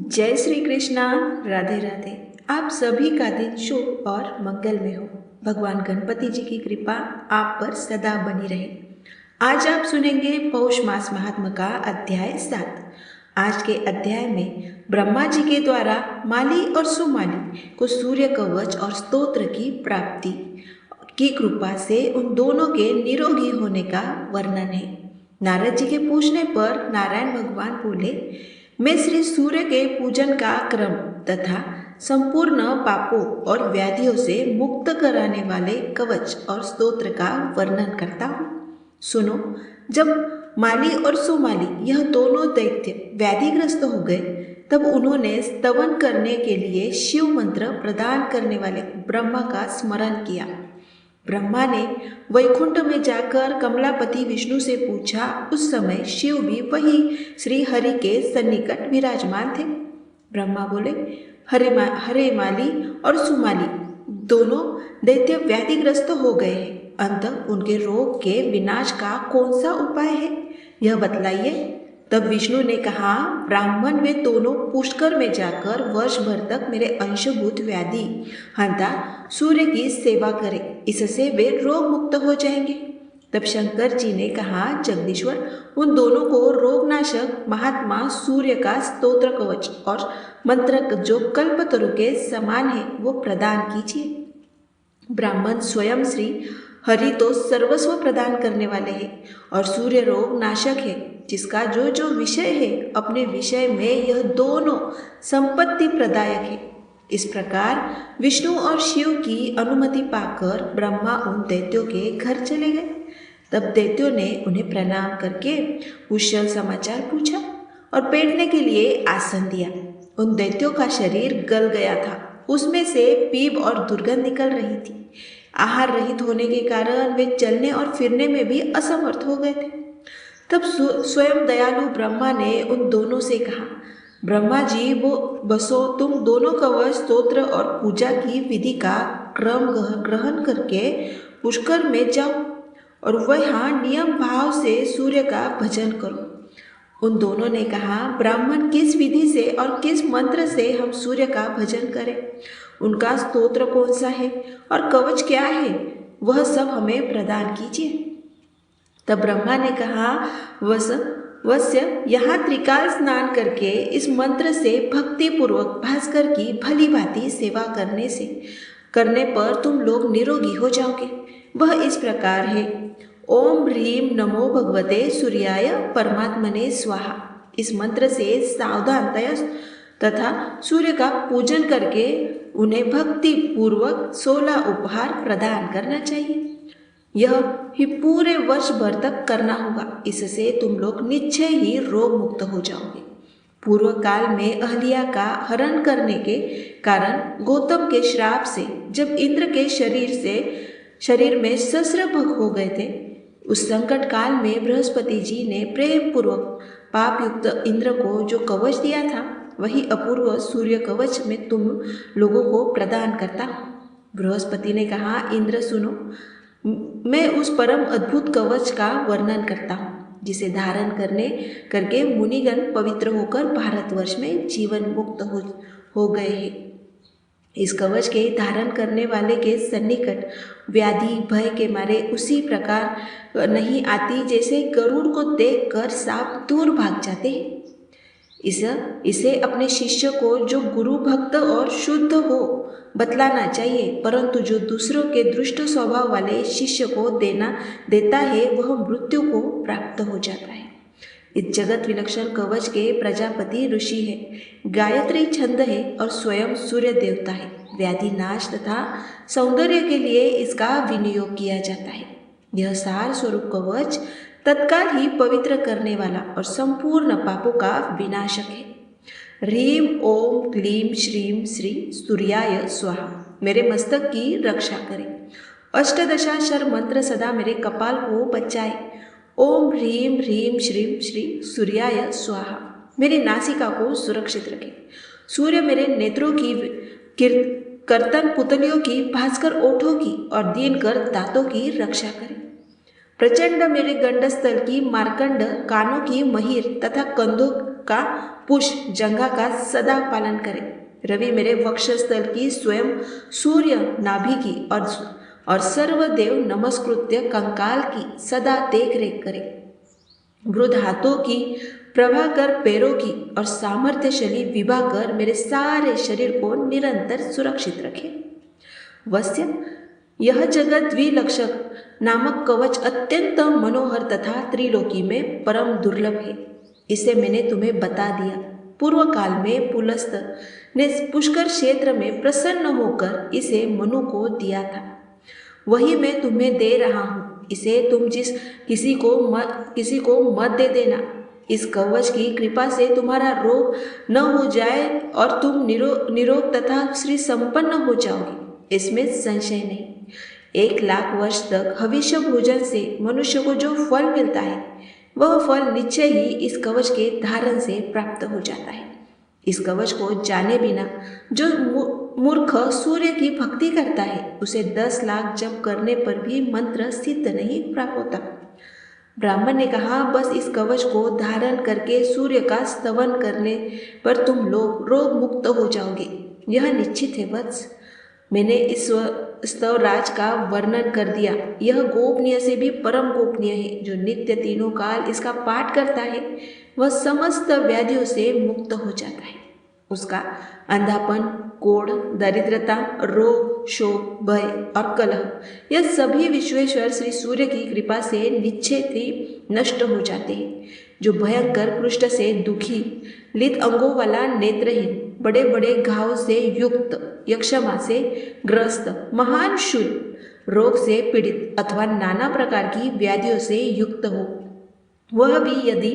जय श्री कृष्णा। राधे राधे। आप सभी का दिन शुभ और मंगल में हो। भगवान गणपति जी की कृपा आप पर सदा बनी रहे। आज आप सुनेंगे पौष मास महात्म का अध्याय 7। आज के अध्याय में ब्रह्मा जी के द्वारा माली और सुमाली को सूर्य कवच और स्तोत्र की प्राप्ति की कृपा से उन दोनों के निरोगी होने का वर्णन है। नारद जी के पूछने पर नारायण भगवान बोले, मैं श्री सूर्य के पूजन का क्रम तथा संपूर्ण पापों और व्याधियों से मुक्त कराने वाले कवच और स्तोत्र का वर्णन करता हूँ। सुनो, जब माली और सुमाली यह दोनों दैत्य व्याधिग्रस्त हो गए तब उन्होंने स्तवन करने के लिए शिव मंत्र प्रदान करने वाले ब्रह्मा का स्मरण किया। ब्रह्मा ने वैकुंठ में जाकर कमलापति विष्णु से पूछा। उस समय शिव भी वही श्री हरि के सन्निकट विराजमान थे। ब्रह्मा बोले, हरे माली और सुमाली दोनों दैत्य व्याधिग्रस्त हो गए हैं। अंत उनके रोग के विनाश का कौन सा उपाय है, यह बतलाइए। तब विष्णु ने कहा, ब्राह्मण वे दोनों पुष्कर में जाकर वर्ष भर तक मेरे अंशभूत व्याधि हंता सूर्य की सेवा करें, इससे वे रोग मुक्त हो जाएंगे। तब शंकर जी ने कहा, जगदीश्वर, उन दोनों को रोगनाशक महात्मा सूर्य का स्तोत्र कवच और मंत्र जो कल्पतरु के समान है वो प्रदान कीजिए। ब्राह्मण स्वयं श्री हरि तो सर्वस्व प्रदान करने वाले हैं और सूर्य रोग नाशक है, जिसका जो जो विषय है अपने विषय में यह दोनों संपत्ति प्रदायक है। इस प्रकार विष्णु और शिव की अनुमति पाकर ब्रह्मा उन दैत्यों के घर चले गए। तब दैत्यों ने उन्हें प्रणाम करके कुशल समाचार पूछा और बैठने के लिए आसन दिया। उन दैत्यों का शरीर गल गया था, उसमें से पीप और दुर्गंध निकल रही थी। आहार रहित होने के कारण वे चलने और फिरने में भी असमर्थ हो गए थे। तब स्वयं दयालु ब्रह्मा ने उन दोनों से कहा, ब्रह्मा जी, वो बसो, तुम दोनों कवच स्तोत्र और पूजा की विधि का क्रम ग्रहण करके पुष्कर में जाओ और वहाँ नियम भाव से सूर्य का भजन करो। उन दोनों ने कहा, ब्राह्मण किस विधि से और किस मंत्र से हम सूर्य का भजन करें, उनका स्तोत्र कौन सा है और कवच क्या है, वह सब हमें प्रदान कीजिए। तब ब्रह्मा ने कहा, वश्य, यहाँ त्रिकाल स्नान करके इस मंत्र से भक्ति पूर्वक भास्कर की भली भांति सेवा करने पर तुम लोग निरोगी हो जाओगे। वह इस प्रकार है, ओम ह्रीम नमो भगवते सूर्याय परमात्मने स्वाहा। इस मंत्र से सावधानतया तथा सूर्य का पूजन करके उन्हें भक्ति पूर्वक 16 उपहार प्रदान करना चाहिए। यह ही पूरे वर्ष भर तक करना होगा, इससे तुम लोग निश्चय ही रोग मुक्त हो जाओगे। पूर्व काल में अहलिया का हरण करने के कारण गौतम के श्राप से जब इंद्र के शरीर में सहस्त्रभग हो गए थे, उस संकट काल में बृहस्पति जी ने प्रेम पूर्वक पाप युक्त इंद्र को जो कवच दिया था, वही अपूर्व सूर्य कवच में तुम लोगों को प्रदान करता हूँ। बृहस्पति ने कहा, इंद्र सुनो, मैं उस परम अद्भुत कवच का वर्णन करता हूँ जिसे धारण करके मुनिगण पवित्र होकर भारतवर्ष में जीवन मुक्त हो गए हैं। इस कवच के धारण करने वाले के सन्निकट व्याधि भय के मारे उसी प्रकार नहीं आती जैसे गरुड़ को देखकर सांप दूर भाग जाते हैं। इसे अपने शिष्य को जो गुरु भक्त और शुद्ध हो बतलाना चाहिए, परंतु जो दूसरों के दुष्ट स्वभाव वाले शिष्य को देता है वह मृत्यु को प्राप्त हो जाता है। इस जगत विलक्षण कवच के प्रजापति ऋषि है, गायत्री छंद है और स्वयं सूर्य देवता है। व्याधि नाश तथा सौंदर्य के लिए इसका विनियोग किया जाता है। यह सार स्वरूप कवच तत्काल ही पवित्र करने वाला और संपूर्ण पापों का विनाशक है। ह्रीम ओम क्लीम श्रीम श्री सूर्याय स्वाहा मेरे मस्तक की रक्षा करें। अष्टदशाक्षर मंत्र सदा मेरे कपाल को बचाए। ओम ह्रीम ह्रीम श्रीम श्री सूर्याय स्वाहा मेरी नासिका को सुरक्षित रखे। सूर्य मेरे नेत्रों की कर्तन पुतलियों की, भास्कर ओठों की और दीनकर दांतों की रक्षा करें। प्रचंड मेरे गंडस्थल की, मार्कंड कानों की, महिर तथा का पुष्प जंघा का सदा पालन करे। रवि मेरे वक्षस्थल की, स्वयं सूर्य नाभि की और सर्वदेव नमस्कृत्य कंकाल की सदा देख रेख करे। वृद्ध हाथों की, प्रभाकर पैरों की और सामर्थ्यशाली विभाकर मेरे सारे शरीर को निरंतर सुरक्षित रखे। वत्स्य, यह जगत द्विलक्षक नामक कवच अत्यंत मनोहर तथा त्रिलोकी में परम दुर्लभ है। इसे मैंने तुम्हें बता दिया। पूर्व काल में पुलस्त ने पुष्कर क्षेत्र में प्रसन्न होकर इसे मनु को दिया था, वही मैं तुम्हें दे रहा हूँ। इसे तुम किसी को मत दे देना। इस कवच की कृपा से तुम्हारा रोग न हो जाए और तुम निरोग तथा श्री संपन्न हो जाओगे, इसमें संशय नहीं। 1,00,000 वर्ष तक हविष्य भोजन से मनुष्य को जो फल मिलता है, वह फल निश्चय ही इस कवच के धारण से प्राप्त हो जाता है। इस कवच को जाने बिना जो मूर्ख सूर्य की भक्ति करता है, उसे 10 लाख जप करने पर भी मंत्र सिद्ध नहीं प्राप्त होता। ब्राह्मण ने कहा, बस इस कवच को धारण करके सूर्य का स्तवन करने पर तुम लोग रोग मुक्त हो जाओगे, यह निश्चित है वत्स। मैंने इस स्तवराज का वर्णन कर दिया। यह गोपनीय से भी परम गोपनीय है। जो नित्य तीनों काल इसका पाठ करता है, वह समस्त व्याधियों से मुक्त हो जाता है। उसका अंधापन, कोढ़, दरिद्रता, रोग, शोक, भय और कलह, यह सभी विश्वेश्वर श्री सूर्य की कृपा से निश्चय ही नष्ट हो जाते हैं। जो भयंकर कुष्ठ से दुखी, लित अंगों वाला, नेत्रहीन, बड़े बड़े घाव से युक्त, यक्षमा से ग्रस्त, महान शूल, रोग से पीड़ित अथवा नाना प्रकार की व्याधियों से युक्त हो, वह भी यदि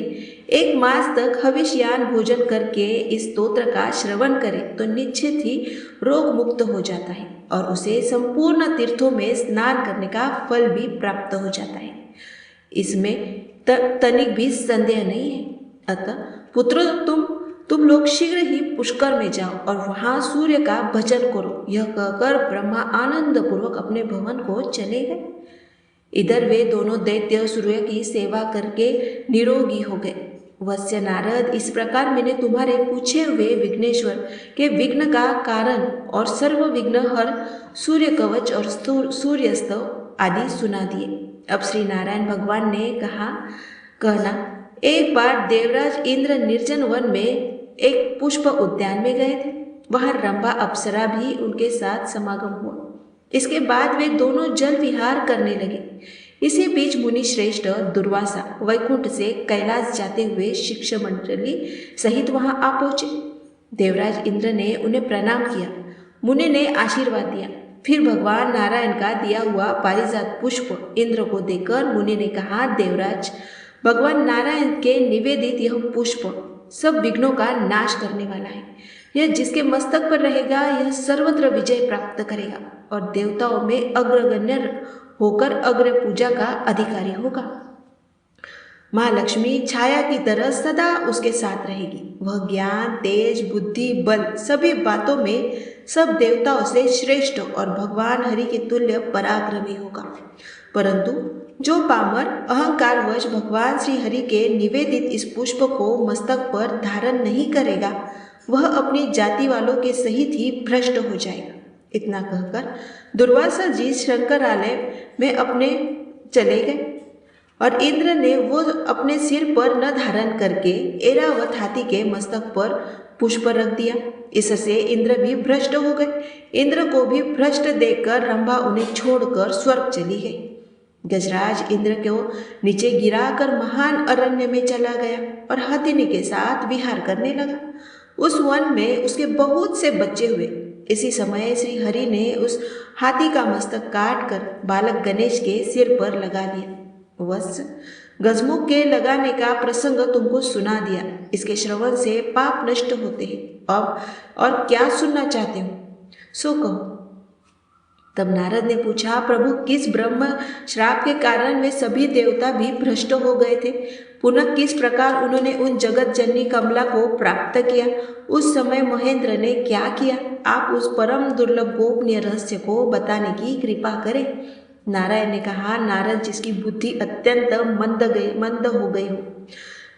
1 मास तक हविष्यान भोजन करके इस स्तोत्र का श्रवण करे तो निश्चित ही रोग मुक्त हो जाता है और उसे संपूर्ण तीर्थों में स्नान करने का फल भी प्राप्त हो जाता है। इसमें तनिक भी संदेह नहीं है। अतः पुत्र, तुम लोग शीघ्र ही पुष्कर में जाओ और वहां सूर्य का भजन करो। यह कहकर ब्रह्मा आनंद पूर्वक अपने भवन को चले गए। इधर वे दोनों दैत्य सूर्य की सेवा करके निरोगी हो गए। वत्स्य नारद, इस प्रकार मैंने तुम्हारे पूछे हुए विघ्नेश्वर के विघ्न का कारण और सर्व विघ्न हर सूर्य कवच और सूर्यस्तव आदि सुना दिए। अब श्री नारायण भगवान ने कहना, एक बार देवराज इंद्र निर्जन वन में एक पुष्प उद्यान में गए थे। वहां रंभा अप्सरा भी उनके साथ समागम हुआ। इसके बाद वे दोनों जल विहार करने लगे। इसी बीच मुनि श्रेष्ठ दुर्वासा वैकुंठ से कैलाश जाते हुए शिष्य मंडली सहित वहां आ पहुंचे। देवराज इंद्र ने उन्हें प्रणाम किया। मुनि ने आशीर्वाद दिया। फिर भगवान नारायण का दिया हुआ पारिजात पुष्प इंद्र को देकर मुनि ने कहा, देवराज, भगवान नारायण के निवेदित यह पुष्प सब विघ्नों का नाश करने वाला है। यह जिसके मस्तक पर रहेगा, यह सर्वत्र विजय प्राप्त करेगा और देवताओं में अग्रगण्य होकर अग्र पूजा का अधिकारी होगा। महालक्ष्मी छाया की तरह सदा उसके साथ रहेगी। वह ज्ञान, तेज, बुद्धि, बल सभी बातों में सब देवताओं से श्रेष्ठ और भगवान हरि के तुल्य पराक्रमी होगा। परंतु जो पामर अहंकारवश भगवान श्री हरि के निवेदित इस पुष्प को मस्तक पर धारण नहीं करेगा, वह अपनी जाति वालों के सहित ही भ्रष्ट हो जाएगा। इतना कहकर दुर्वासा जी शंकरालय में अपने चले गए और इंद्र ने वो अपने सिर पर न धारण करके ऐरावत हाथी के मस्तक पर पुष्प रख दिया। इससे इंद्र भी भ्रष्ट हो गए। इंद्र को भी भ्रष्ट देखकर रंभा उन्हें छोड़कर स्वर्ग चली गई। गजराज इंद्र को नीचे गिराकर महान अरण्य में चला गया और हाथिनी के साथ विहार करने लगा। उस वन में उसके बहुत से बच्चे हुए। इसी समय श्री हरि ने उस हाथी का मस्तक काट कर बालक गणेश के सिर पर लगा दिया। वत्स, गजमुख के लगाने का प्रसंग तुमको सुना दिया। इसके श्रवण से पाप नष्ट होते हैं। अब और क्या सुनना चाहते हो, सो कहो। तब नारद ने पूछा, प्रभु, किस ब्रह्म श्राप के कारण वे सभी देवता भी भ्रष्ट हो गए थे? पुनः किस प्रकार उन्होंने उन जगत जननी कमला को प्राप्त किया? उस समय महेंद्र ने क्या किया? आप उस परम दुर्लभ गोपनीय रहस्य को बताने की कृपा करें। नारायण ने कहा, नारद, जिसकी बुद्धि अत्यंत मंद हो गई हो,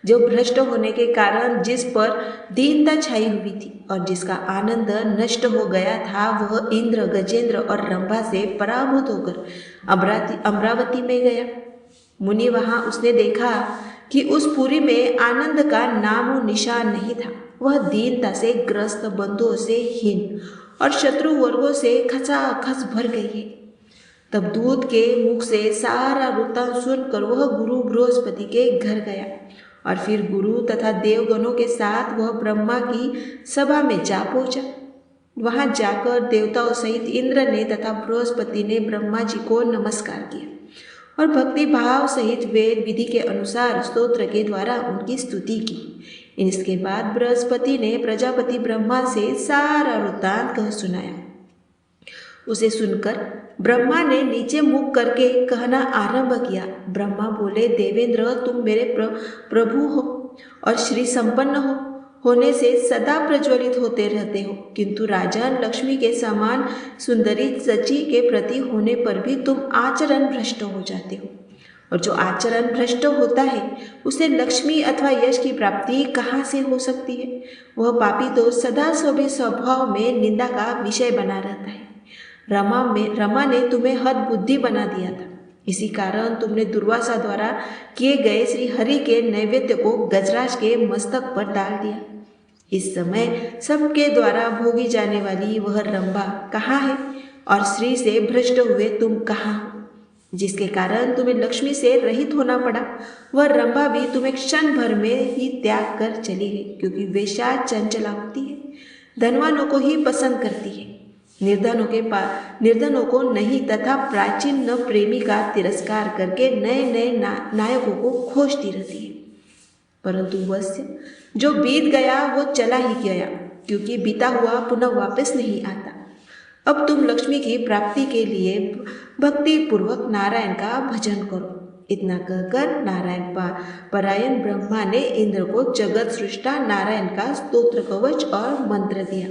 जो भ्रष्ट होने के कारण जिस पर दीनता छाई हुई थी और जिसका आनंद नष्ट हो गया था, वह इंद्र, गजेंद्र और रंभा से पराभूत होकर अमरावती में गया। मुनि वहां उसने देखा कि उस पुरी में आनंद का नामो निशान नहीं था। वह दीनता से ग्रस्त, बंधुओं से हीन और शत्रु वर्गों से खचाखच भर गई है। तब दूत के मुख से सारा वृत्तांत सुनकर वह गुरु बृहस्पति के घर गया और फिर गुरु तथा देवगणों के साथ वह ब्रह्मा की सभा में जा पहुंचा। वहां जाकर देवताओं सहित इंद्र ने तथा बृहस्पति ने ब्रह्मा जी को नमस्कार किया और भक्ति भाव सहित वेद विधि के अनुसार स्तोत्र के द्वारा उनकी स्तुति की। इसके बाद बृहस्पति ने प्रजापति ब्रह्मा से सारा वृत्तांत कह सुनाया। उसे सुनकर ब्रह्मा ने नीचे मुख करके कहना आरंभ किया। ब्रह्मा बोले, देवेंद्र, तुम मेरे प्रभु हो और श्री संपन्न होने से सदा प्रज्वलित होते रहते हो, किंतु राजन लक्ष्मी के समान सुंदरी सची के प्रति होने पर भी तुम आचरण भ्रष्ट हो जाते हो, और जो आचरण भ्रष्ट होता है उसे लक्ष्मी अथवा यश की प्राप्ति कहाँ से हो सकती है। वह पापी तो सदा स्वभाव में निंदा का विषय बना रहता है। रमा ने तुम्हें हद बुद्धि बना दिया था, इसी कारण तुमने दुर्वासा द्वारा किए गए श्री हरि के नैवेद्य को गजराज के मस्तक पर डाल दिया। इस समय सबके द्वारा भोगी जाने वाली वह रंभा कहाँ है और श्री से भ्रष्ट हुए तुम कहाँ हो, जिसके कारण तुम्हें लक्ष्मी से रहित होना पड़ा। वह रंभा भी तुम्हें क्षण भर में ही त्याग कर चली गई, क्योंकि वेश्या चंचला होती है, धनवानों को ही पसंद करती है, निर्धनों को नहीं, तथा प्राचीन न प्रेमी का तिरस्कार करके नए नए नायकों को खोजती रहती है। परंतु वश्य जो बीत गया वो चला ही गया, क्योंकि बीता हुआ पुनः वापस नहीं आता। अब तुम लक्ष्मी की प्राप्ति के लिए भक्ति पूर्वक नारायण का भजन करो। इतना कहकर नारायण परायण ब्रह्मा ने इंद्र को जगत सृष्टा नारायण का स्तोत्र कवच और मंत्र दिया।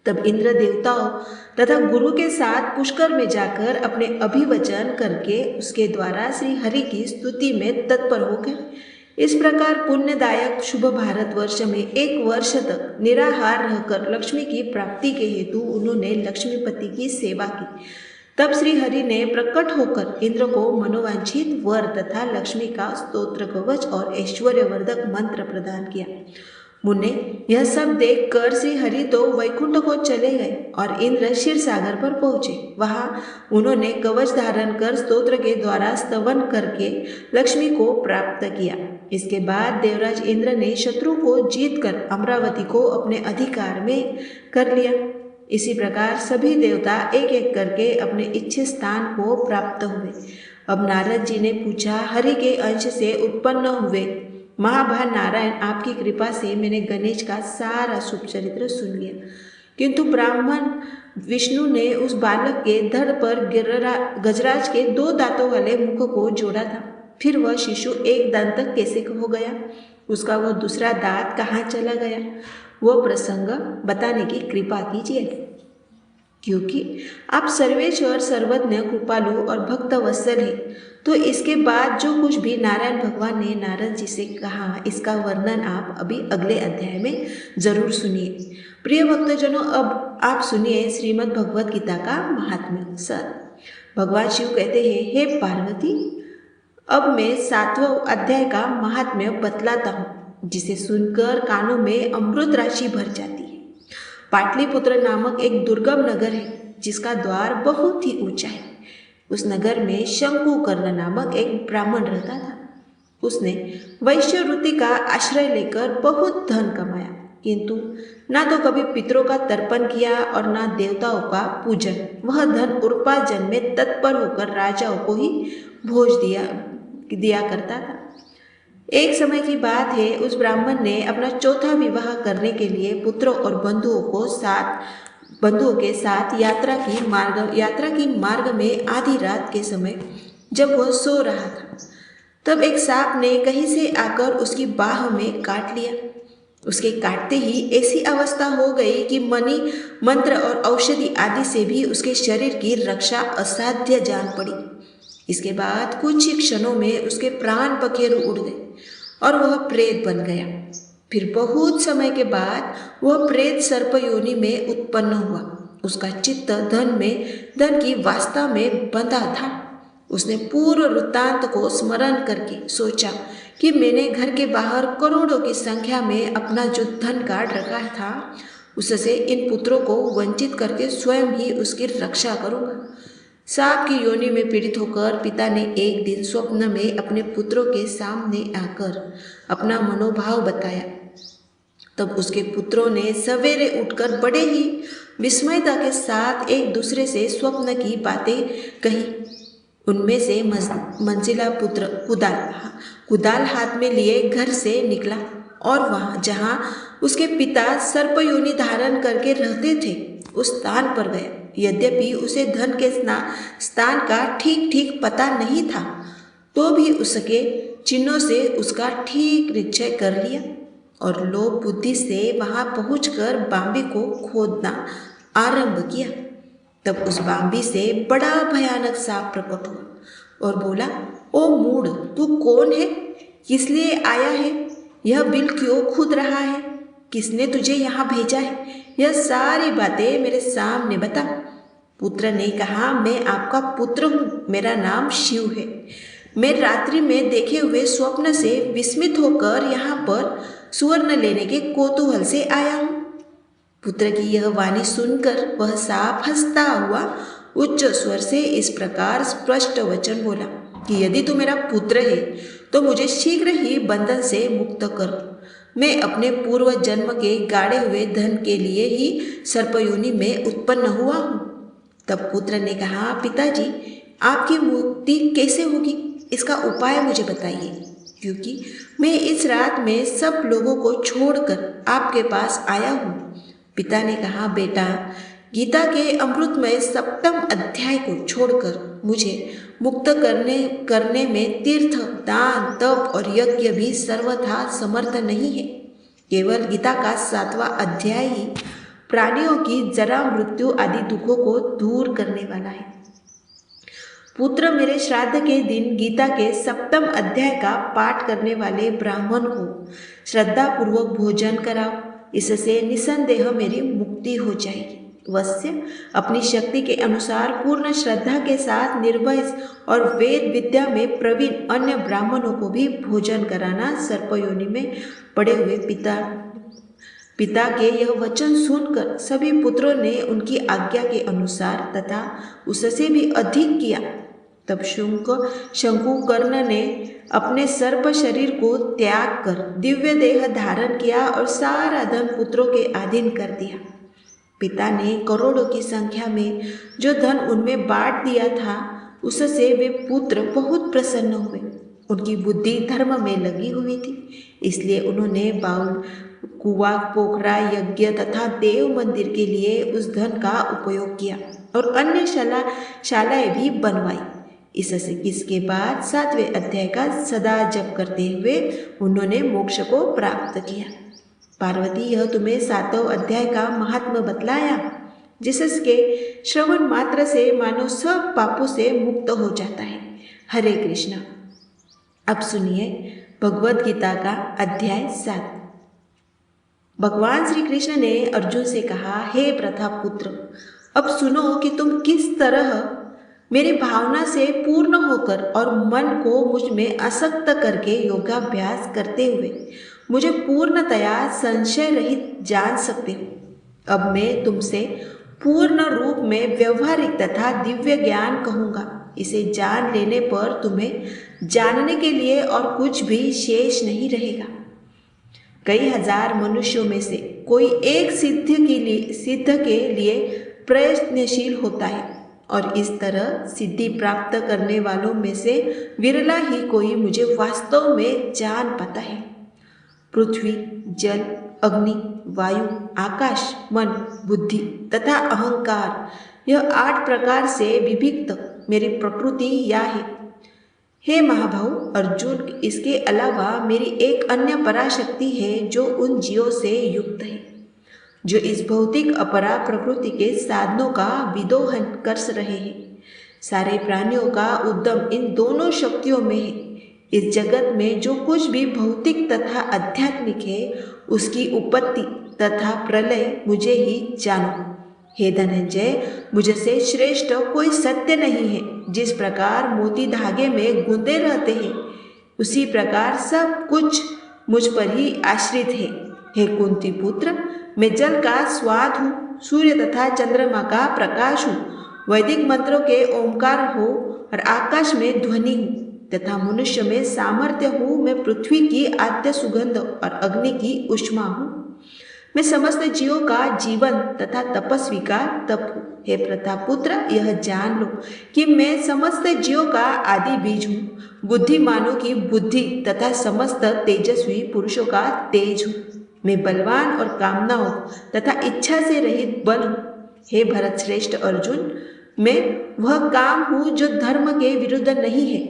तब इंद्र देवताओं तथा गुरु के साथ पुष्कर में जाकर अपने अभिवचन करके उसके द्वारा श्री हरि की स्तुति में तत्पर हो गए। इस प्रकार पुण्यदायक शुभ भारतवर्ष में 1 वर्ष तक निराहार रहकर लक्ष्मी की प्राप्ति के हेतु उन्होंने लक्ष्मीपति की सेवा की। तब श्री हरि ने प्रकट होकर इंद्र को मनोवांछित वर तथा लक्ष्मी का स्तोत्र कवच और ऐश्वर्यवर्धक मंत्र प्रदान किया। मुन्ने यह सब देखकर श्री हरि तो वैकुंठ को चले गए और इंद्र क्षीर सागर पर पहुंचे। वहां उन्होंने कवच धारण कर स्तोत्र के द्वारा स्तवन करके लक्ष्मी को प्राप्त किया। इसके बाद देवराज इंद्र ने शत्रु को जीतकर अमरावती को अपने अधिकार में कर लिया। इसी प्रकार सभी देवता एक एक करके अपने इच्छित स्थान को प्राप्त हुए। अब नारद जी ने पूछा, हरि के अंश से उत्पन्न हुए महाभान नारायण, आपकी कृपा से मैंने गणेश का सारा शुभ चरित्र सुन लिया, किंतु ब्राह्मण विष्णु ने उस बालक के धड़ पर गजराज के 2 दांतों वाले मुख को जोड़ा था। फिर वह शिशु एक दांत तक कैसे हो गया, उसका वह दूसरा दांत कहाँ चला गया, वह प्रसंग बताने की कृपा कीजिए, क्योंकि आप सर्वेश्वर, सर्वज्ञ, कृपालु और भक्त वत्सल है। तो इसके बाद जो कुछ भी नारायण भगवान ने नारद जी से कहा, इसका वर्णन आप अभी अगले अध्याय में जरूर सुनिए। प्रिय भक्तजनों, अब आप सुनिए श्रीमद् भगवद गीता का महात्म्य। सर भगवान शिव कहते हैं, हे पार्वती, अब मैं 7वां अध्याय का महात्म्य बतलाता हूँ, जिसे सुनकर कानों में अमृत राशि भर जाती है। पाटलिपुत्र नामक एक दुर्गम नगर है, जिसका द्वार बहुत ही ऊंचा है। उस नगर में शंकुकर्ण नामक एक ब्राह्मण रहता था। उसने वैश्य वृत्ति का आश्रय लेकर बहुत धन कमाया, किंतु ना तो कभी पितरों का तर्पण किया और ना देवताओं का पूजन। वह धन उपार्जन में तत्पर होकर राजाओं को ही भोज दिया करता था। एक समय की बात है, उस ब्राह्मण ने अपना 4था विवाह करने के लिए पुत्रों और बंधुओं के साथ यात्रा की मार्ग में आधी रात के समय जब वह सो रहा था, तब एक सांप ने कहीं से आकर उसकी बाह में काट लिया। उसके काटते ही ऐसी अवस्था हो गई कि मणि, मंत्र और औषधि आदि से भी उसके शरीर की रक्षा असाध्य जान पड़ी। इसके बाद कुछ ही क्षणों में उसके प्राण पखेरु उड़ गए और वह प्रेत बन गया। फिर बहुत समय के बाद वह प्रेत सर्प योनि में उत्पन्न हुआ। उसका चित्त धन की वास्ता में बंधा था। उसने पूर्व वृत्तांत को स्मरण करके सोचा कि मैंने घर के बाहर करोड़ों की संख्या में अपना जो धन काट रखा था, उससे इन पुत्रों को वंचित करके स्वयं ही उसकी रक्षा करूंगा। सांप की योनि में पीड़ित होकर पिता ने एक दिन स्वप्न में अपने पुत्रों के सामने आकर अपना मनोभाव बताया। तब उसके पुत्रों ने सवेरे उठकर बड़े ही विस्मयता के साथ एक दूसरे से स्वप्न की बातें कही। उनमें से मंजिला पुत्र कुदाल हाथ में लिए घर से निकला और वहाँ जहाँ उसके पिता सर्प योनि धारण करके रहते थे उस स्थान पर गया। यद्यपि उसे धन के स्थान का ठीक ठीक पता नहीं था, तो भी उसके चिन्हों से उसका ठीक निश्चय कर लिया और लोभ बुद्धि से वहां पहुंचकर बांबी को खोदना आरंभ किया। तब उस बांबी से बड़ा भयानक सांप प्रकट हुआ और बोला, ओ मूढ़, तू कौन है? किस लिए आया है? यह बिल क्यों खुद रहा है? किसने तुझे यहाँ भेजा है? यह सारी बातें मेरे सामने बता। पुत्र ने कहा, मैं आपका पुत्र हूँ, मेरा नाम शिव है। मैं रात्रि में देखे हुए स्वप्न से विस्मित होकर यहाँ पर सुवर्ण लेने के कौतूहल से आया हूँ। पुत्र की यह वाणी सुनकर वह सांप हंसता हुआ उच्च स्वर से इस प्रकार स्पष्ट वचन बोला कि यदि तू मेरा पुत्र है तो मुझे शीघ्र ही बंधन से मुक्त कर। मैं अपने पूर्व जन्म के गाड़े हुए धन के लिए ही सर्पयोनि में उत्पन्न हुआ हूँ। तब पुत्र ने कहा, पिताजी, आपकी मुक्ति कैसे होगी? इसका उपाय मुझे बताइए, क्योंकि मैं इस रात में सब लोगों को छोड़कर आपके पास आया हूँ। पिता ने कहा, बेटा, गीता के अमृतमय 7वें अध्याय को छोड़कर मुझे मुक्त करने में तीर्थ, दान, तप और यज्ञ भी सर्वथा समर्थ नहीं है। केवल गीता का 7वां अध्याय ही प्राणियों की जरा, मृत्यु आदि दुखों को दूर करने वाला है। पुत्र, मेरे श्राद्ध के दिन गीता के 7वें अध्याय का पाठ करने वाले ब्राह्मण को श्रद्धा पूर्वक भोजन कराओ। इससे निसंदेह मेरी मुक्ति हो जाएगी। वश्य, अपनी शक्ति के अनुसार पूर्ण श्रद्धा के साथ निर्भय और वेद विद्या में प्रवीण अन्य ब्राह्मणों को भी भोजन कराना। सर्पयोनि में पड़े हुए पिता के यह वचन सुनकर सभी पुत्रों ने उनकी आज्ञा के अनुसार तथा उससे भी अधिक किया। तब शंकुकर्ण ने अपने सर्प शरीर को त्याग कर दिव्य देह धारण किया और सारा धन पुत्रों के अधीन कर दिया। पिता ने करोड़ों की संख्या में जो धन उनमें बांट दिया था, उससे वे पुत्र बहुत प्रसन्न हुए। उनकी बुद्धि धर्म में लगी हुई थी, इसलिए उन्होंने बाउल, कुआं, पोखरा, यज्ञ तथा देव मंदिर के लिए उस धन का उपयोग किया और अन्य शालाएं भी बनवाई। इसके बाद 7वें अध्याय का सदा जप करते हुए उन्होंने मोक्ष को प्राप्त किया। पार्वती, यह तुम्हें 7वें अध्याय का महात्म्य बतलाया, जिसके श्रवण मात्र से मानव सब पापों से मुक्त हो जाता है। हरे कृष्ण। अब सुनिए भगवद गीता का अध्याय 7। भगवान श्री कृष्ण ने अर्जुन से कहा, हे प्रतापपुत्र, अब सुनो कि तुम किस तरह मेरी भावना से पूर्ण होकर और मन को मुझ में आसक्त करके योगाभ्यास करते हुए मुझे पूर्णतया संशय रहित जान सकते हो। अब मैं तुमसे पूर्ण रूप में व्यवहारिक तथा दिव्य ज्ञान कहूँगा। इसे जान लेने पर तुम्हें जानने के लिए और कुछ भी शेष नहीं रहेगा। कई हजार मनुष्यों में से कोई एक सिद्ध के लिए प्रयत्नशील होता है और इस तरह सिद्धि प्राप्त करने वालों में से विरला ही कोई मुझे वास्तव में जान पाता है। पृथ्वी, जल, अग्नि, वायु, आकाश, मन, बुद्धि तथा अहंकार, यह 8 प्रकार से विभक्त मेरी प्रकृति या है। हे महाभाव अर्जुन, इसके अलावा मेरी एक अन्य पराशक्ति है जो उन जीवों से युक्त है, जो इस भौतिक अपरा प्रकृति के साधनों का विदोहन कर रहे हैं। सारे प्राणियों का उद्गम इन दोनों शक्तियों में है। इस जगत में जो कुछ भी भौतिक तथा आध्यात्मिक है उसकी उत्पत्ति तथा प्रलय मुझे ही जानो। हे धनंजय, मुझसे श्रेष्ठ कोई सत्य नहीं है। जिस प्रकार मोती धागे में गुंदे रहते हैं उसी प्रकार सब कुछ मुझ पर ही आश्रित है। हे कुंती पुत्र, मैं जल का स्वाद हूँ, सूर्य तथा चंद्रमा का प्रकाश हूँ, वैदिक मंत्रों के ओंकार हो और आकाश में ध्वनि हूँ तथा मनुष्य में सामर्थ्य हूँ। मैं पृथ्वी की आद्य सुगंध और अग्नि की उष्मा हूँ। मैं समस्त जीवों का जीवन तथा तपस्वी का तप हूँ। हे प्रतापुत्र, यह जान लो कि मैं समस्त जीवों का आदि बीज हूँ, बुद्धिमानों की बुद्धि तथा समस्त तेजस्वी पुरुषों का तेज हूँ। मैं बलवान और कामनाओं तथा इच्छा से रहित बल हूँ। हे भरत श्रेष्ठ अर्जुन, मैं वह काम हूँ जो धर्म के विरुद्ध नहीं है।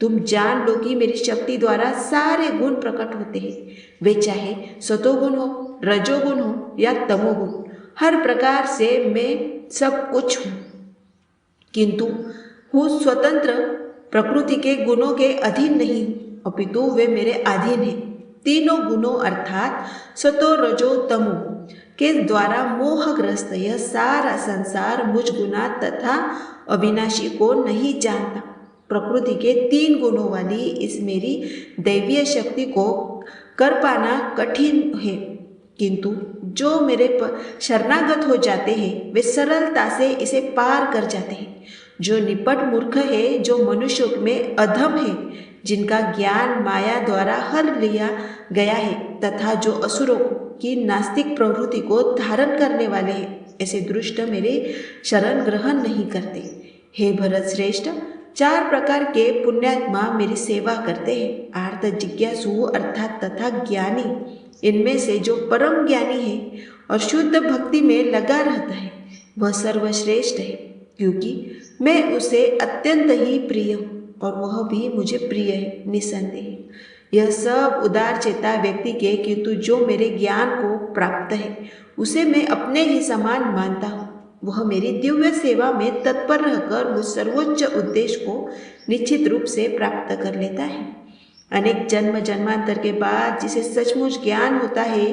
तुम जान लो कि मेरी शक्ति द्वारा सारे गुण प्रकट होते हैं, वे चाहे सतोगुण हो, रजोगुण हो या तमोगुण। हर प्रकार से मैं सब कुछ हूँ, किंतु हूँ स्वतंत्र, प्रकृति के गुणों के अधीन नहीं हूँ, अपितु वे मेरे अधीन हैं। तीनों गुणों अर्थात सतो रजो तमो के द्वारा मोहग्रस्त यह सारा संसार मुझ गुना तथा अविनाशी को नहीं जानता। प्रकृति के तीन गुणों वाली इस मेरी दैवीय शक्ति को कर पाना कठिन है, किंतु जो मेरे शरणागत हो जाते हैं वे सरलता से इसे पार कर जाते हैं। जो निपट मूर्ख है, जो मनुष्यों में अधम है, जिनका ज्ञान माया द्वारा हर लिया गया है तथा जो असुरों की नास्तिक प्रवृत्ति को धारण करने वाले हैं, ऐसे दुष्ट मेरे शरण ग्रहण नहीं करते। हे भरत श्रेष्ठ, चार प्रकार के पुण्यात्मा मेरी सेवा करते हैं। आर्त जिज्ञासु अर्थात तथा ज्ञानी, इनमें से जो परम ज्ञानी है और शुद्ध भक्ति में लगा रहता है वह सर्वश्रेष्ठ है, क्योंकि मैं उसे अत्यंत ही प्रिय हूँ और वह भी मुझे प्रिय है निसंदेह। यह सब उदार चेता व्यक्ति के, किंतु जो मेरे ज्ञान को प्राप्त है उसे मैं अपने ही समान मानता हूँ। वह मेरी दिव्य सेवा में तत्पर रहकर उस सर्वोच्च उद्देश्य को निश्चित रूप से प्राप्त कर लेता है। अनेक जन्म जन्मांतर के बाद जिसे सचमुच ज्ञान होता है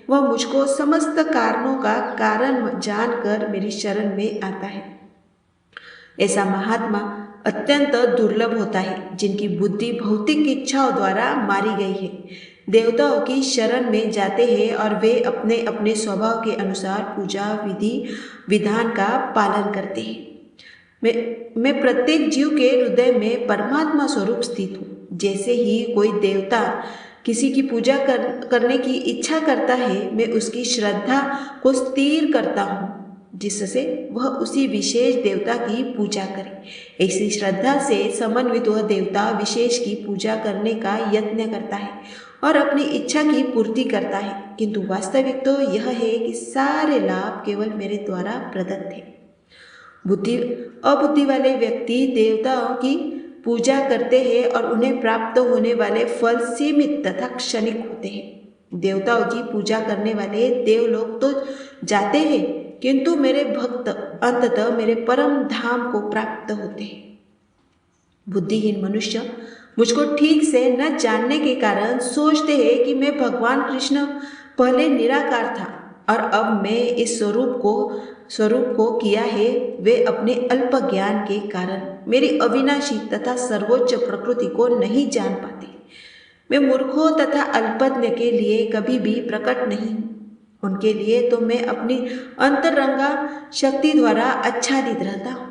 वह मुझको समस्त कारणों का कारण जानकर मेरी शरण में आता है। ऐसा महात्मा अत्यंत दुर्लभ होता है जिनकी बुद्धि भौतिक इच्छाओं द्वारा मारी गई है। देवताओं की शरण में जाते हैं और वे अपने अपने स्वभाव के अनुसार पूजा विधि विधान का पालन करते हैं। मैं प्रत्येक जीव के हृदय में परमात्मा स्वरूप स्थित हूँ। जैसे ही कोई देवता किसी की पूजा करने की इच्छा करता है, मैं उसकी श्रद्धा को स्थिर करता हूँ जिससे वह उसी विशेष देवता की पूजा करे। ऐसी श्रद्धा से समन्वित वह देवता विशेष की पूजा करने का यत्न करता है और अपनी इच्छा की पूर्ति करता है, किंतु वास्तविक तो यह है कि सारे लाभ केवल मेरे द्वारा प्रदत्त है। अबुद्धि वाले व्यक्ति देवताओं की पूजा करते हैं और उन्हें प्राप्त होने वाले फल सीमित तथा क्षणिक होते हैं। देवताओं की पूजा करने वाले देवलोक तो जाते हैं, किंतु मेरे भक्त अंततः मेरे परम धाम को प्राप्त होते हैं। बुद्धिहीन मनुष्य मुझको ठीक से न जानने के कारण सोचते हैं कि मैं भगवान कृष्ण पहले निराकार था और अब मैं इस स्वरूप को किया है। वे अपने अल्प ज्ञान के कारण मेरी अविनाशी तथा सर्वोच्च प्रकृति को नहीं जान पाते। मैं मूर्खों तथा अल्पज्ञ के लिए कभी भी प्रकट नहीं हूँ। उनके लिए तो मैं अपनी अंतरंगा शक्ति द्वारा आच्छादित रहता हूँ।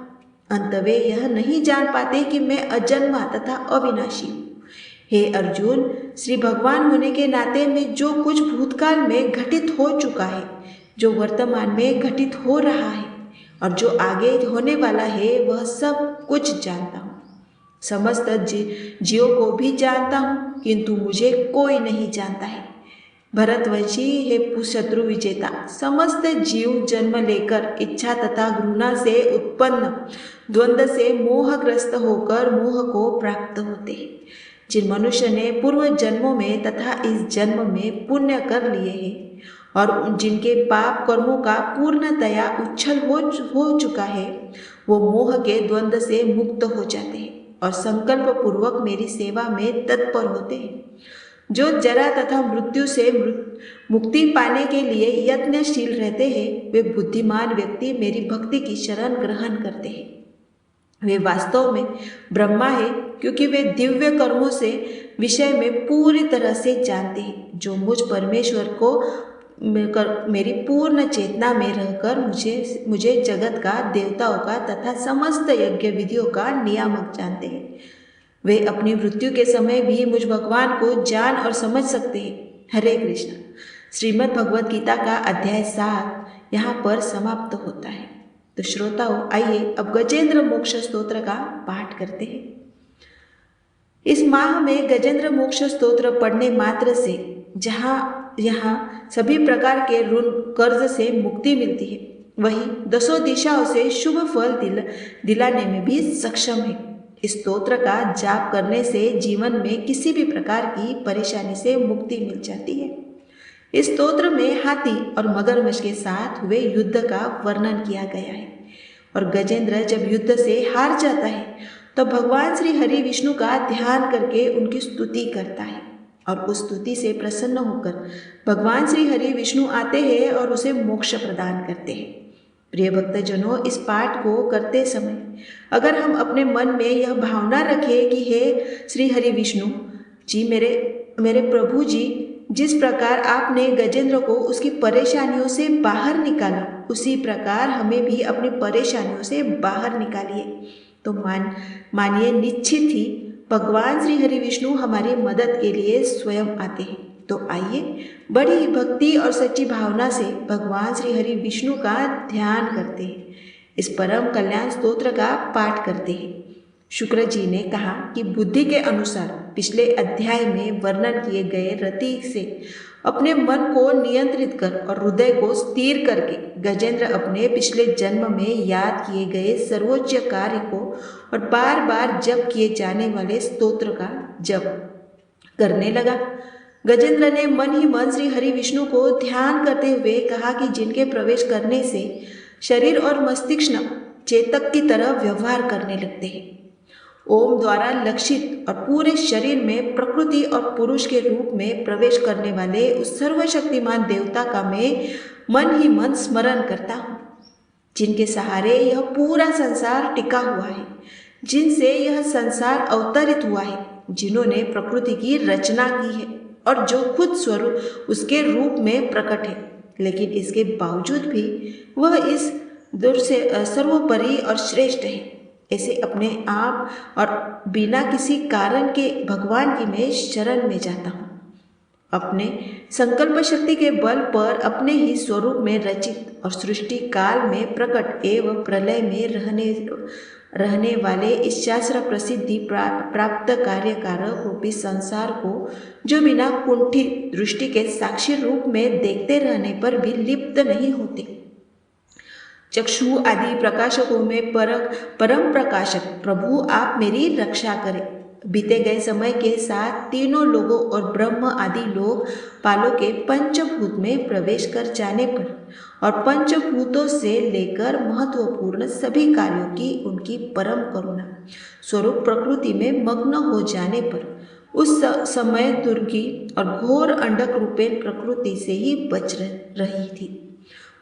अंत वे यह नहीं जान पाते कि मैं अजन्मा तथा अविनाशी हूँ। हे अर्जुन, श्री भगवान होने के नाते में जो कुछ भूतकाल में घटित हो चुका है, जो वर्तमान में घटित हो रहा है और जो आगे होने वाला है, वह सब कुछ जानता हूँ। समस्त जीवों को भी जानता हूँ, किंतु मुझे कोई नहीं जानता है। भरतवंशी, हे शत्रु विजेता, समस्त जीव जन्म लेकर इच्छा तथा घृणा से उत्पन्न द्वंद्व से मोहग्रस्त होकर मोह को प्राप्त होते हैं। जिन मनुष्य ने पूर्व जन्मों में तथा इस जन्म में पुण्य कर लिए हैं और जिनके पाप कर्मों का पूर्णतया उच्छल हो चुका है, वो मोह के द्वंद्व से मुक्त हो जाते हैं। और संकल्प पूर्वक मेरी सेवा में तत्पर होते हैं। जो जरा तथा मृत्यु से मुक्ति पाने के लिए यत्नशील रहते हैं, वे बुद्धिमान व्यक्ति मेरी भक्ति की शरण ग्रहण करते हैं। वे वास्तव में ब्रह्मा है, क्योंकि वे दिव्य कर्मों से विषय में पूरी तरह से जानते हैं। जो मुझ परमेश्वर को मेरी पूर्ण चेतना में रहकर मुझे जगत का, देवताओं का तथा समस्त यज्ञ विधियों का नियामक जानते हैं। वे अपनी मृत्यु के समय भी मुझ भगवान को जान और समझ सकते हैं। हरे कृष्ण। श्रीमद् भगवद गीता का अध्याय 7 यहाँ पर समाप्त होता है। तो श्रोताओं, आइए अब गजेंद्र मोक्ष स्तोत्र का पाठ करते हैं। इस माह में गजेंद्र मोक्ष स्तोत्र पढ़ने मात्र से यहाँ सभी प्रकार के ऋण कर्ज से मुक्ति मिलती है, वही दसों दिशाओं से शुभ फल दिलाने में भी सक्षम है। इस स्तोत्र का जाप करने से जीवन में किसी भी प्रकार की परेशानी से मुक्ति मिल जाती है। इस स्तोत्र में हाथी और मगरमच्छ के साथ हुए युद्ध का वर्णन किया गया है, और गजेंद्र जब युद्ध से हार जाता है तो भगवान श्री हरि विष्णु का ध्यान करके उनकी स्तुति करता है, और उस स्तुति से प्रसन्न होकर भगवान श्री हरि विष्णु आते हैं और उसे मोक्ष प्रदान करते हैं। प्रिय भक्तजनों, इस पाठ को करते समय अगर हम अपने मन में यह भावना रखें कि हे श्री हरि विष्णु जी, मेरे प्रभु जी, जिस प्रकार आपने गजेंद्र को उसकी परेशानियों से बाहर निकाला, उसी प्रकार हमें भी अपनी परेशानियों से बाहर निकालिए। तो मानिए निश्चित ही भगवान श्री हरि विष्णु हमारी मदद के लिए स्वयं आते हैं। तो आइए बड़ी भक्ति और सच्ची भावना से भगवान श्री हरि विष्णु का ध्यान करते हैं, इस परम कल्याण स्तोत्र का पाठ करते हैं। शुक्र जी ने कहा कि बुद्धि के अनुसार पिछले अध्याय में वर्णन किए गए रति से अपने मन को नियंत्रित कर और हृदय को स्थिर करके गजेंद्र अपने पिछले जन्म में याद किए गए सर्वोच्च कार्य को और बार बार जप किए जाने वाले स्तोत्र का जप करने लगा। गजेंद्र ने मन ही मन श्री हरि विष्णु को ध्यान करते हुए कहा कि जिनके प्रवेश करने से शरीर और मस्तिष्क चेतक की तरह व्यवहार करने लगते हैं, ओम द्वारा लक्षित और पूरे शरीर में प्रकृति और पुरुष के रूप में प्रवेश करने वाले उस सर्वशक्तिमान देवता का मैं मन ही मन स्मरण करता हूँ, जिनके सहारे यह पूरा संसार टिका हुआ है, जिनसे यह संसार अवतरित हुआ है, जिन्होंने प्रकृति की रचना की है और जो खुद स्वरूप उसके रूप में प्रकट है, लेकिन इसके बावजूद भी वह इस दूर से सर्वोपरि और श्रेष्ठ है। ऐसे अपने आप और बिना किसी कारण के भगवान की मैं शरण में जाता हूँ। अपने संकल्प शक्ति के बल पर अपने ही स्वरूप में रचित और सृष्टि काल में प्रकट एवं प्रलय में रहने वाले इस शास्त्र प्रसिद्धि प्राप्त कार्यकारक रूपी संसार को जो बिना कुंठित दृष्टि के साक्षी रूप में देखते रहने पर भी लिप्त नहीं होते, चक्षु आदि प्रकाशकों में परम प्रकाशक प्रभु आप मेरी रक्षा करें। बीते गए समय के साथ तीनों लोगों और ब्रह्म आदि लोग पालों के पंचभूत में प्रवेश कर जाने पर और पंचभूतों से लेकर महत्वपूर्ण सभी कार्यों की उनकी परम करुणा स्वरूप प्रकृति में मग्न हो जाने पर उस समय दुर्गी और घोर अंडक रूपेण प्रकृति से ही बच रही थी।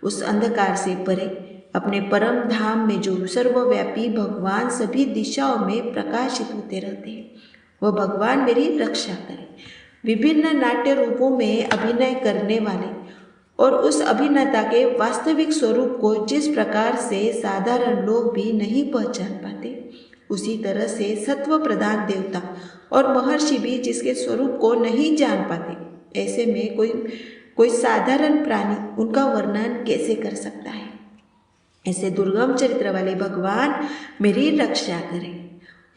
उस अंधकार से परे अपने परम धाम में जो सर्वव्यापी भगवान सभी दिशाओं में प्रकाशित होते रहते हैं, वह भगवान मेरी रक्षा करे। विभिन्न नाट्य रूपों में अभिनय करने वाले और उस अभिनेता के वास्तविक स्वरूप को जिस प्रकार से साधारण लोग भी नहीं पहचान पाते, उसी तरह से सत्व प्रधान देवता और महर्षि भी जिसके स्वरूप को नहीं जान पाते, ऐसे में कोई साधारण प्राणी उनका वर्णन कैसे कर सकता है। ऐसे दुर्गम चरित्र वाले भगवान मेरी रक्षा करें।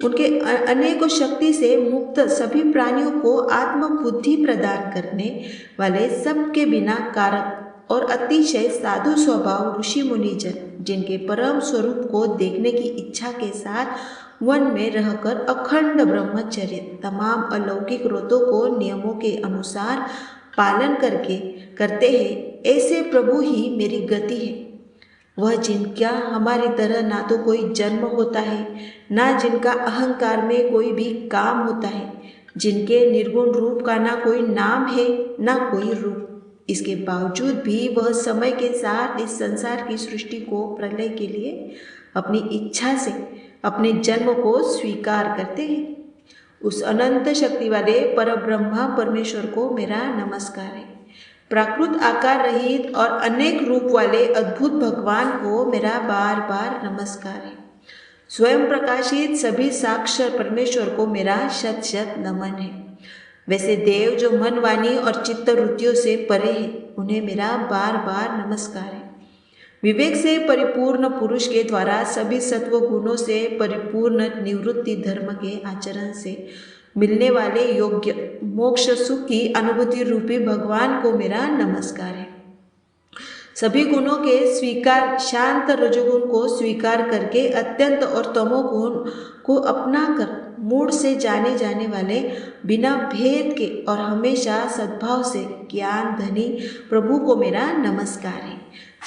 उनके अनेकों शक्ति से मुक्त सभी प्राणियों को आत्मबुद्धि प्रदान करने वाले सबके बिना कारक और अतिशय साधु स्वभाव ऋषि मुनिजन, जिनके परम स्वरूप को देखने की इच्छा के साथ वन में रहकर अखंड ब्रह्मचर्य तमाम अलौकिक व्रतों को नियमों के अनुसार पालन करते हैं, ऐसे प्रभु ही मेरी गति है। वह जिनका हमारी तरह ना तो कोई जन्म होता है, ना जिनका अहंकार में कोई भी काम होता है, जिनके निर्गुण रूप का ना कोई नाम है ना कोई रूप। इसके बावजूद भी वह समय के साथ इस संसार की सृष्टि को प्रलय के लिए अपनी इच्छा से अपने जन्म को स्वीकार करते हैं। उस अनंत शक्ति वाले परब्रह्मा परमेश्वर को मेरा नमस्कार है। प्राकृत आकार रहित और अनेक रूप वाले अद्भुत भगवान को मेरा बार बार नमस्कार है। स्वयं प्रकाशित सभी साक्षर परमेश्वर को मेरा शत शत नमन है। वैसे देव जो मन वाणी और चित्त वृत्तियों से परे है, उन्हें मेरा बार बार नमस्कार है। विवेक से परिपूर्ण पुरुष के द्वारा सभी सत्व गुणों से परिपूर्ण निवृत्ति धर्म के आचरण से मिलने वाले योग्य मोक्ष सुख की अनुभूति रूपी भगवान को मेरा नमस्कार है। सभी गुणों के स्वीकार शांत रजोगुण को स्वीकार करके अत्यंत और तमोगुण को अपना कर मूड से जाने जाने वाले बिना भेद के और हमेशा सद्भाव से ज्ञान धनी प्रभु को मेरा नमस्कार है।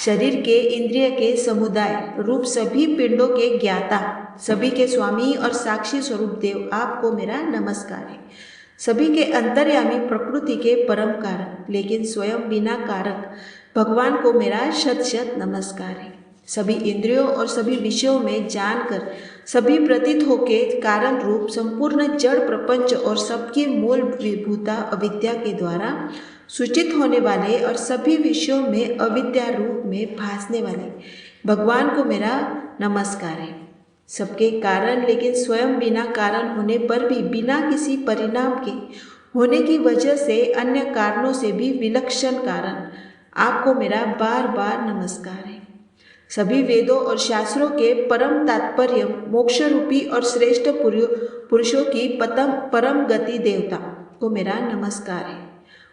शरीर के इंद्रिय के समुदाय रूप सभी पिंडों के ज्ञाता, सभी के स्वामी और साक्षी स्वरूप देव आपको मेरा नमस्कार है। सभी के अंतर्यामी प्रकृति के परम कारक लेकिन स्वयं बिना कारक भगवान को मेरा शत शत नमस्कार है। सभी इंद्रियों और सभी विषयों में जानकर सभी प्रतीत होके कारण रूप संपूर्ण जड़ प्रपंच और सबकी मूल विभूता अविद्या के द्वारा सूचित होने वाले और सभी विषयों में अविद्या रूप में भासने वाले भगवान को मेरा नमस्कार है। सबके कारण लेकिन स्वयं बिना कारण होने पर भी बिना किसी परिणाम के होने की वजह से अन्य कारणों से भी विलक्षण कारण आपको मेरा बार बार नमस्कार है। सभी वेदों और शास्त्रों के परम तात्पर्य मोक्ष रूपी और श्रेष्ठ पुरुषों की परम गति देवता को मेरा नमस्कार है।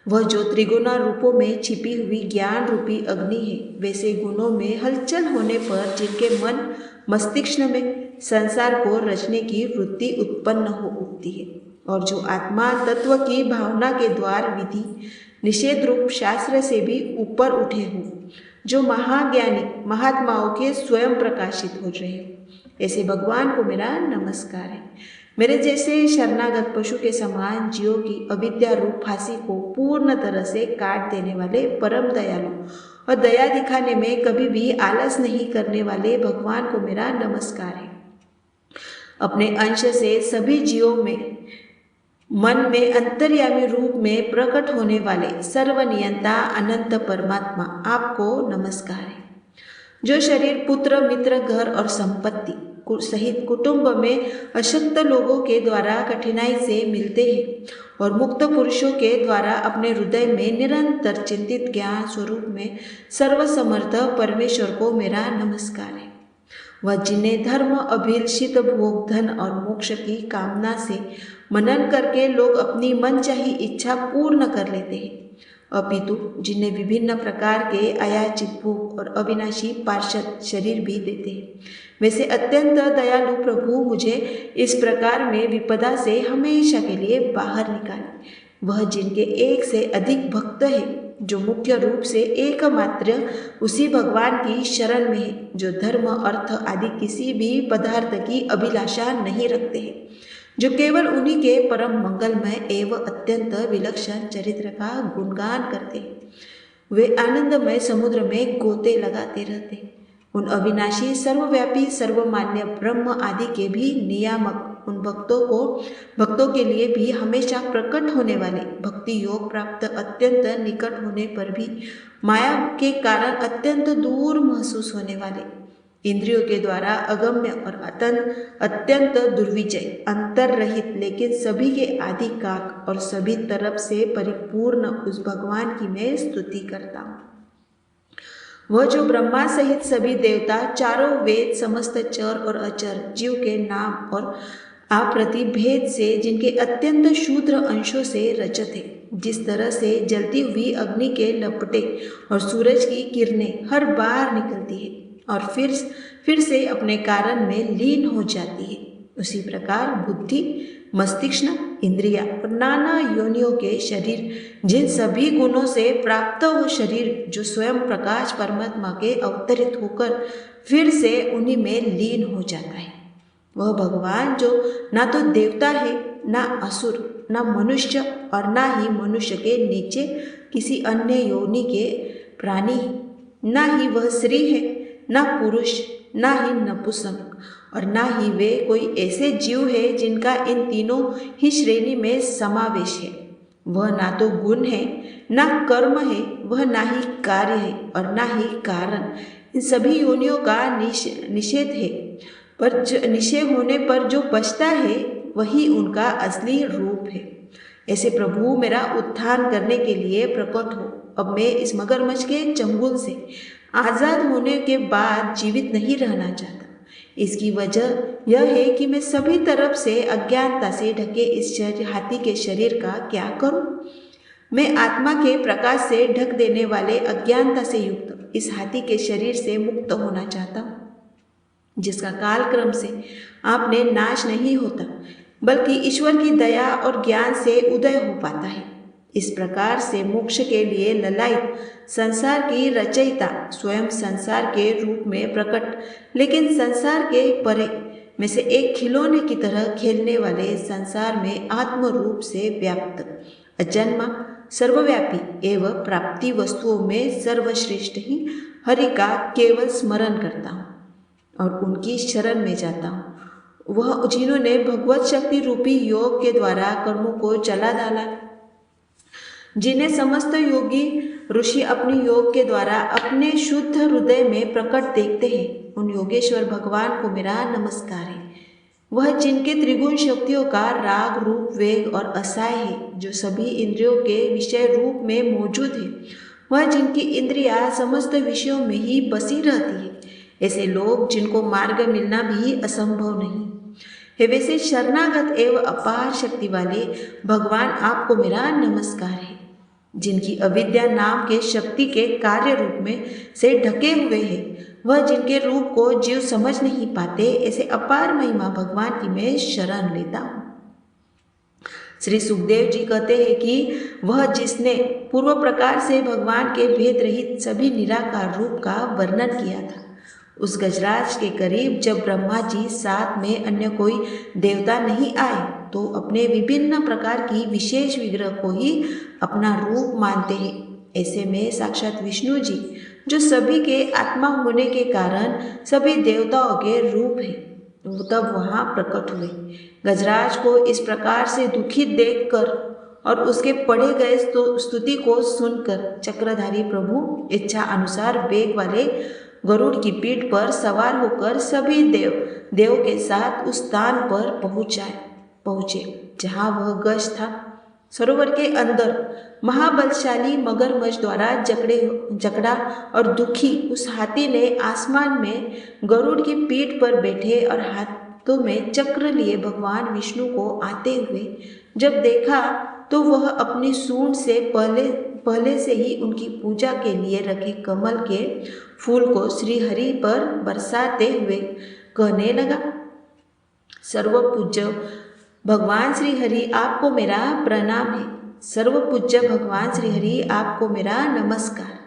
वह जो त्रिगुणा रूपों में छिपी हुई ज्ञान रूपी अग्नि है, वैसे गुणों में हलचल होने पर जिनके मन मस्तिष्क में संसार को रचने की वृत्ति उत्पन्न हो उठती है और जो आत्मा तत्व की भावना के द्वार विधि निषेध रूप शास्त्र से भी ऊपर उठे हों, जो महाज्ञानी महात्माओं के स्वयं प्रकाशित हो रहे हो, ऐसे भगवान को मेरा नमस्कार है। मेरे जैसे शरणागत पशु के समान जीवों की अविद्या रूप फांसी को पूर्ण तरह से काट देने वाले परम दयालु और दया दिखाने में कभी भी आलस नहीं करने वाले भगवान को मेरा नमस्कार है। अपने अंश से सभी जीवों में मन में अंतर्यामी रूप में प्रकट होने वाले सर्वनियंता अनंत परमात्मा आपको नमस्कार है। जो शरीर पुत्र मित्र घर और संपत्ति सहित कुटुंब में अशक्त लोगों के द्वारा कठिनाई से मिलते हैं और मुक्त पुरुषों के द्वारा अपने हृदय में निरंतर चिंतित ज्ञान स्वरूप में सर्वसमर्थ परमेश्वर को मेरा नमस्कार है। वह जिन्हें धर्म अभिलषित भोग धन और मोक्ष की कामना से मनन करके लोग अपनी मनचाही इच्छा पूर्ण कर लेते हैं, अपितु जिन्हें विभिन्न प्रकार के अयाचित भोग और अविनाशी पार्षद शरीर भी देते हैं, वैसे अत्यंत दयालु प्रभु मुझे इस प्रकार में विपदा से हमेशा के लिए बाहर निकाले। वह जिनके एक से अधिक भक्त है, जो मुख्य रूप से एकमात्र उसी भगवान की शरण में है, जो धर्म अर्थ आदि किसी भी पदार्थ की अभिलाषा नहीं रखते हैं, जो केवल उन्हीं के परम मंगलमय एवं अत्यंत विलक्षण चरित्र का गुणगान करते हैं। वे आनंदमय समुद्र में गोते लगाते रहते हैं। उन अविनाशी सर्वव्यापी सर्वमान्य ब्रह्म आदि के भी नियामक उन भक्तों के लिए भी हमेशा प्रकट होने वाले भक्ति योग प्राप्त अत्यंत निकट होने पर भी माया के कारण अत्यंत दूर महसूस होने वाले इंद्रियों के द्वारा अगम्य और अत्यंत दुर्विजय अंतर रहित लेकिन सभी के आदि काक और सभी तरफ से परिपूर्ण उस भगवान की मैं स्तुति करता हूँ। वह जो ब्रह्मा सहित सभी देवता चारों वेद समस्त चर और अचर जीव के नाम और आप्रति भेद से जिनके अत्यंत शूद्र अंशों से रचित है, जिस तरह से जलती हुई अग्नि के लपटे और सूरज की किरणें हर बार निकलती है और फिर से अपने कारण में लीन हो जाती है, उसी प्रकार बुद्धि मस्तिष्क, इंद्रिया और नाना योनियों के शरीर, जिन सभी गुणों से प्राप्त वो शरीर जो स्वयं प्रकाश परमात्मा के अवतरित होकर फिर से उन्हीं में लीन हो जाता है, वह भगवान जो ना तो देवता है, ना असुर, ना मनुष्य और ना ही मनुष्य के नीचे किसी अन्य योनि के प्राणी, ना ही वह स्त्री है, ना पुरुष, ना ही नपुंसक और ना ही वे कोई ऐसे जीव है जिनका इन तीनों ही श्रेणी में समावेश है। वह ना तो गुण है, ना कर्म है, वह ना ही कार्य है और ना ही कारण। इन सभी योनियों का निषेध है, पर निषेध होने पर जो बचता है वही उनका असली रूप है। ऐसे प्रभु मेरा उत्थान करने के लिए प्रकट हो। अब मैं इस मगरमच्छ के चंगुल से आज़ाद होने के बाद जीवित नहीं रहना चाहता। इसकी वजह यह है कि मैं सभी तरफ से अज्ञानता से ढके इस हाथी के शरीर का क्या करूं? मैं आत्मा के प्रकाश से ढक देने वाले अज्ञानता से युक्त इस हाथी के शरीर से मुक्त होना चाहता हूँ, जिसका कालक्रम से आपने नाश नहीं होता, बल्कि ईश्वर की दया और ज्ञान से उदय हो पाता है। इस प्रकार से मोक्ष के लिए ललायित संसार की रचयिता स्वयं संसार के रूप में प्रकट, लेकिन संसार के परे में से एक खिलौने की तरह खेलने वाले संसार में आत्म रूप से व्याप्त, अजन्मा, सर्वव्यापी एवं प्राप्ति वस्तुओं में सर्वश्रेष्ठ ही हरि का केवल स्मरण करता हूँ और उनकी शरण में जाता हूँ। वह जिन्होंने भगवत शक्ति रूपी योग के द्वारा कर्मों को चला डाला, जिन्हें समस्त योगी ऋषि अपने योग के द्वारा अपने शुद्ध हृदय में प्रकट देखते हैं, उन योगेश्वर भगवान को मेरा नमस्कार है। वह जिनके त्रिगुण शक्तियों का राग, रूप, वेग और असाय है, जो सभी इंद्रियों के विषय रूप में मौजूद है, वह जिनकी इंद्रियां समस्त विषयों में ही बसी रहती है, ऐसे लोग जिनको मार्ग मिलना भी असंभव नहीं है, वैसे शरणागत एवं अपार शक्ति वाले भगवान आपको मेरा नमस्कार है। जिनकी अविद्या नाम के शक्ति के कार्य रूप में से ढके हुए हैं, वह जिनके रूप को जीव समझ नहीं पाते, ऐसे अपार महिमा भगवान की मैं शरण लेता हूँ। श्री सुखदेव जी कहते हैं कि वह जिसने पूर्व प्रकार से भगवान के भेद रहित सभी निराकार रूप का वर्णन किया था, उस गजराज के करीब जब ब्रह्मा जी साथ में अन्य कोई देवता नहीं आए, तो अपने विभिन्न प्रकार की विशेष विग्रह को ही अपना रूप मानते हैं। ऐसे में साक्षात विष्णु जी, जो सभी के आत्मा होने के कारण सभी देवताओं के रूप हैं, तब वहाँ प्रकट हुए। गजराज को इस प्रकार से दुखित देखकर और उसके पढ़े गए स्तुति को सुनकर चक्रधारी प्रभु इच्छा अनुसार वेग वाले गरुड़ की पीठ पर सवार होकर सभी देव के साथ उस स्थान पर पहुँचे जहाँ वह गज था। सरोवर के अंदर महाबलशाली मगरमच्छ द्वारा जकड़ा और दुखी उस हाथी ने आसमान में गरुड़ की पीठ पर बैठे और हाथों में चक्र लिए भगवान विष्णु को आते हुए जब देखा, तो वह अपनी सूंड से पहले से ही उनकी पूजा के लिए रखे कमल के फूल को श्री हरि पर बरसाते हुए कहने लगा, सर्वपूज्य भगवान श्री हरि आपको मेरा प्रणाम है। सर्वपूज्य भगवान श्री हरि आपको मेरा नमस्कार।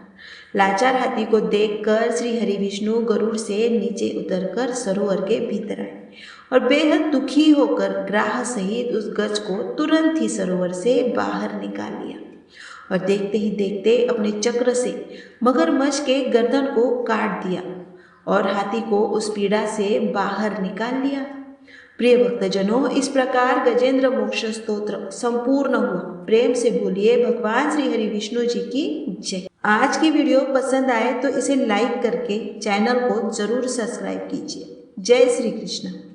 लाचार हाथी को देखकर श्री हरि विष्णु गरुड़ से नीचे उतरकर सरोवर के भीतर आए और बेहद दुखी होकर ग्राह सहित उस गज को तुरंत ही सरोवर से बाहर निकाल लिया और देखते ही देखते अपने चक्र से मगरमच्छ के गर्दन को काट दिया और हाथी को उस पीड़ा से बाहर निकाल लिया। प्रिय भक्तजनों, इस प्रकार गजेंद्र मोक्ष स्तोत्र संपूर्ण हुआ। प्रेम से बोलिए भगवान श्री हरि विष्णु जी की जय। आज की वीडियो पसंद आए तो इसे लाइक करके चैनल को जरूर सब्सक्राइब कीजिए। जय श्री कृष्ण।